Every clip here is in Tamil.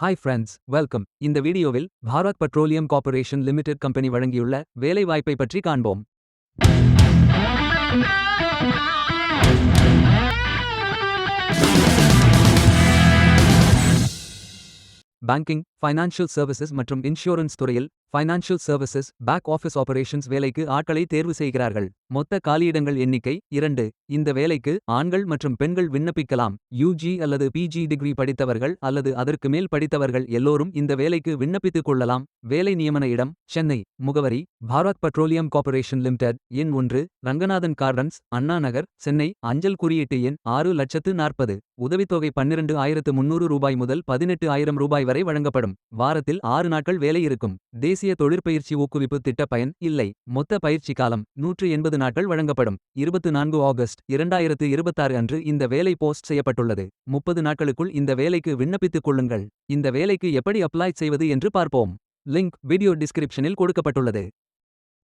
Hi friends, welcome. இந்த வீடியோவில் Bharat petroleum corporation limited company வழங்கியுள்ள வேலை வாய்ப்பை பற்றி காண்போம். பேங்கிங், ஃபைனான்ஷியல் சர்வீசஸ் மற்றும் இன்சூரன்ஸ் துறையில் financial services back office operations வேலைக்கு ஆட்களை தேர்வு செய்கிறார்கள். மொத்த காலியிடங்கள் எண்ணிக்கை 2. இந்த வேலைக்கு ஆண்கள் மற்றும் பெண்கள் விண்ணப்பிக்கலாம். யூஜி அல்லது பிஜி டிகிரி படித்தவர்கள் அல்லது அதற்கு மேல் படித்தவர்கள் எல்லோரும் இந்த வேலைக்கு விண்ணப்பித்துக் கொள்ளலாம். வேலை நியமன இடம் சென்னை. முகவரி பாரத் பெட்ரோலியம் கார்ப்பரேஷன் லிமிடெட், எண் 1, ரங்கநாதன் கார்டன்ஸ், அண்ணா நகர், சென்னை. அஞ்சல் குறியீட்டு எண் 6,40,040. உதவித்தொகை 12,300 ரூபாய் முதல் 18,000 ரூபாய் வரை வழங்கப்படும். வாரத்தில் 6 நாட்கள் வேலை இருக்கும். தேசிய தொழிற்பயிற்சி ஊக்குவிப்பு திட்ட பயன் இல்லை. மொத்த பயிற்சி காலம் 180 நாட்கள் வழங்கப்படும். 24 ஆகஸ்ட் 2026 அன்று இந்த வேலை போஸ்ட் செய்யப்பட்டுள்ளது. 30 நாட்களுக்குள் இந்த வேலைக்கு விண்ணப்பித்துக் கொள்ளுங்கள். இந்த வேலைக்கு எப்படி அப்ளை செய்வது என்று பார்ப்போம். லிங்க் வீடியோ டிஸ்கிரிப்ஷனில் கொடுக்கப்பட்டுள்ளது.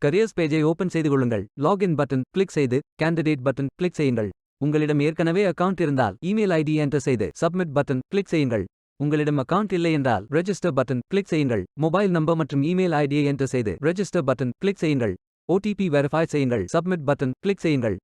கரியர்ஸ் பேஜை ஓபன் செய்து கொள்ளுங்கள். லாகின் பட்டன் கிளிக் செய்து கேண்டிடேட் பட்டன் கிளிக் செய்யுங்கள். உங்களிடம் ஏற்கனவே அக்கவுண்ட் இருந்தால் இமெயில் ஐடி என்டர் செய்து சப்மிட் பட்டன் கிளிக் செய்யுங்கள். உங்களிடம் அக்கவுண்ட் இல்லை என்றால் ரெஜிஸ்டர் பட்டன் கிளிக் செய்யுங்கள். மொபைல் நம்பர் மற்றும் இமெயில் ஐடியை என்டர் செய்து ரெஜிஸ்டர் பட்டன் கிளிக் செய்யுங்கள். ஓடிபி வெரிஃபை செய்யுங்கள். சப்மிட் பட்டன் கிளிக் செய்யுங்கள்.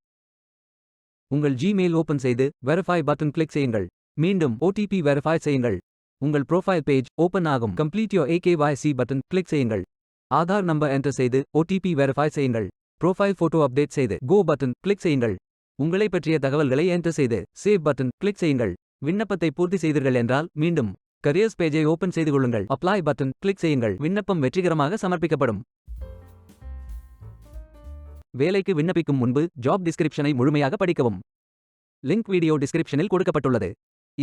உங்கள் ஜிமெயில் ஓபன் செய்து வெரிஃபை பட்டன் கிளிக் செய்யுங்கள். மீண்டும் ஓடிபி வெரிஃபை செய்யுங்கள். உங்கள் ப்ரொஃபைல் பேஜ் ஓபன் ஆகும். Complete your AKYC button click செய்யுங்கள். ஆதார் நம்பர் என்டர் செய்து ஓடிபி வெரிஃபை செய்யுங்கள். ப்ரொஃபைல் போட்டோ அப்டேட் செய்து கோ பட்டன் கிளிக் செய்யுங்கள். உங்களை பற்றிய தகவல்களை என்டர் செய்து சேவ் பட்டன் கிளிக் செய்யுங்கள். விண்ணப்பத்தை பூர்த்தி செய்தீர்கள் என்றால் மீண்டும் கரியர்ஸ் பேஜை ஓபன் செய்து கொள்ளுங்கள். அப்ளை பட்டன் கிளிக் செய்யுங்கள். விண்ணப்பம் வெற்றிகரமாக சமர்ப்பிக்கப்படும். வேலைக்கு விண்ணப்பிக்கும் முன்பு ஜாப் டிஸ்கிரிப்ஷனை முழுமையாக படிக்கவும். லிங்க் வீடியோ டிஸ்கிரிப்ஷனில் கொடுக்கப்பட்டுள்ளது.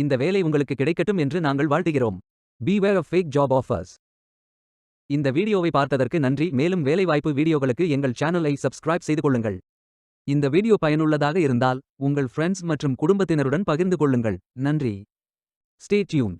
இந்த வேலை உங்களுக்கு கிடைக்கட்டும் என்று நாங்கள் வாழ்த்துகிறோம். Beware of fake job offers. இந்த வீடியோவை பார்த்ததற்கு நன்றி. மேலும் வேலைவாய்ப்பு வீடியோகளுக்கு எங்கள் சேனலை சப்ஸ்கிரைப் செய்து கொள்ளுங்கள். இந்த வீடியோ பயனுள்ளதாக இருந்தால் உங்கள் ஃப்ரெண்ட்ஸ் மற்றும் குடும்பத்தினருடன் பகிர்ந்து கொள்ளுங்கள். நன்றி. Stay tuned.